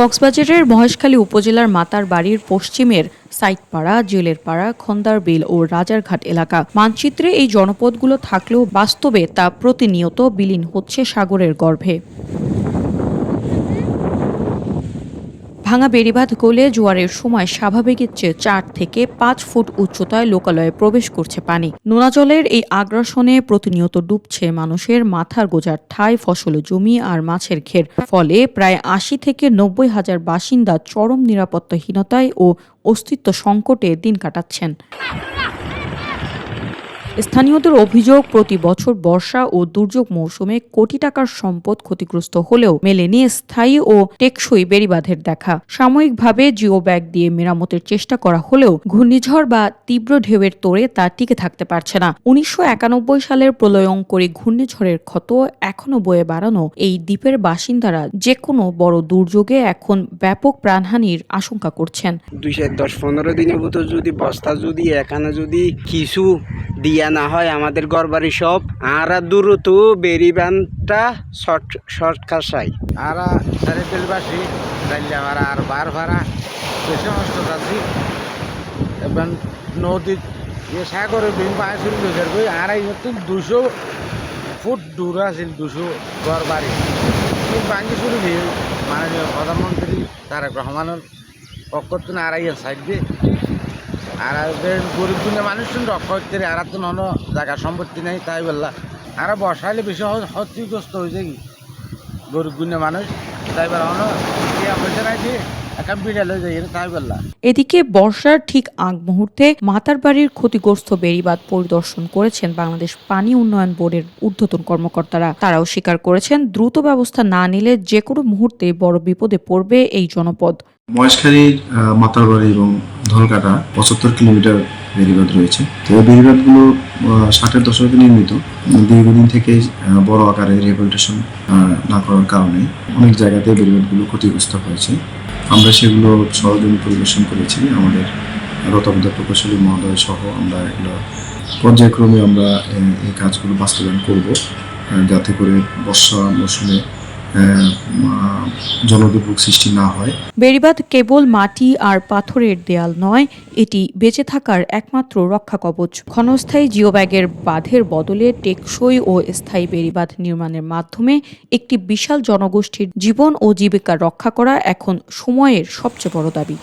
কক্সবাজারের মহেশখালী উপজেলার মাতার বাড়ির পশ্চিমের সাইটপাড়া, জেলের পাড়া, খন্দার বিল ও রাজারঘাট এলাকা। মানচিত্রে এই জনপদগুলো থাকলেও বাস্তবে তা প্রতিনিয়ত বিলীন হচ্ছে সাগরের গর্ভে। ভাঙা বেড়িবাঁধ গলে জোয়ারের সময় স্বাভাবিকের চেয়ে 4 থেকে 5 ফুট উচ্চতায় লোকালয়ে প্রবেশ করছে পানি। নোনা জলের এই আগ্রাসনে প্রতিনিয়ত ডুবছে মানুষের মাথার গোজার ঠাঁই, ফসল জমি আর মাছের ঘের। ফলে প্রায় 80 থেকে 90 হাজার বাসিন্দা চরম নিরাপত্তাহীনতায় ও অস্তিত্ব সংকটে দিন কাটাচ্ছেন। স্থানীয়দের অভিযোগ, প্রতি বছর বর্ষা ও দুর্যোগ মৌসুমে কোটি টাকার সম্পদ ক্ষতিগ্রস্ত হলেও মেলেনি স্থায়ী ও টেকসই বেড়িবাঁধের দেখা। সাময়িকভাবে জিও ব্যাগ দিয়ে মেরামতের চেষ্টা করা হলেও ঘূর্ণিঝড় বা তীব্র ঢেউয়ের তোড়ে তা টিকে থাকতে পারছে না। 1991 সালের প্রলয়ঙ্করী ঘূর্ণিঝড়ের ক্ষত এখনো বয়ে বেড়ানো এই দ্বীপের বাসিন্দারা যে কোনো বড় দুর্যোগে এখন ব্যাপক প্রাণহানির আশঙ্কা করছেন। 210-15 দিনের মতো যদি বস্তা যদি এখানে যদি কিছু দিয়া না হয় আমাদের ঘরবাড়ি সব আর দ্রুত বেরিবানটা শর্টকাট চাই আর চারিদিলবাসী রাইলে আমার আর বার ভাড়া যে সমস্ত যাচ্ছি এবং নদীর সাগরে বিন পাইছিল আর এই 200 ফুট দূর আছিল 200 ঘর বাড়ি ভাঙি শুরু দিয়ে মাননীয় প্রধানমন্ত্রী তারেক রহমানের পক্ষ থেকে আড়াই সাইড দিয়ে আর গরিব দুনিয়া মানুষ রক্ষা করতে আর তো নন জায়গা সম্পত্তি নেই তাই বললা আর বসাইলে বেশি ক্ষতিগ্রস্ত হয়েছে কি গরিব দুনিয়া মানুষ তাই বলা পয়সা নাই দিয়ে একটা বিড়াল হয়ে যায় তাই বললা। এদিকে বর্ষার ঠিক আগ মুহূর্তে মাতার বাড়ির ক্ষতিগ্রস্ত বেড়িবাঁধ পরিদর্শন করেছেন বাংলাদেশ পানি উন্নয়ন বোর্ডের ঊর্ধ্বতন কর্মকর্তারা। তারাও স্বীকার করেছেন, দ্রুত ব্যবস্থা না নিলে যে কোনো মুহূর্তে বড় বিপদে পড়বে এই জনপদ। মহেশখালীর মাতারবাড়ি এবং ধলকাটা 75 কিলোমিটার বেড়িবাঁধ রয়েছে। তো এই বেড়িবাঁধগুলো 60-এর দশকে নির্মিত। দীর্ঘদিন থেকে বড় আকারে রিহ্যাবিলিটেশন না করার কারণে অনেক জায়গাতে বেড়িবাঁধগুলো ক্ষতিগ্রস্ত হয়েছে। আমরা সেগুলো সরজমিন পরিদর্শন করেছি। আমাদের তত্ত্বাবধায়ক প্রকৌশলী মহোদয় সহ আমরা এগুলো পর্যায়ক্রমে আমরা এই কাজগুলো বাস্তবায়ন করব, যাতে করে বর্ষা মৌসুমে জলদুর্ভোগ সৃষ্টি না হয়। বেড়িবাঁধ কেবল মাটি আর পাথরের দেয়াল নয়, এটি বেঁচে থাকার একমাত্র রক্ষা কবচ। ক্ষণস্থায়ী জিওব্যাগের বাঁধের বদলে টেকসই ও স্থায়ী বেড়িবাঁধ নির্মাণের মাধ্যমে একটি বিশাল জনগোষ্ঠীর জীবন ও জীবিকা রক্ষা করা এখন সময়ের সবচেয়ে বড় দাবি।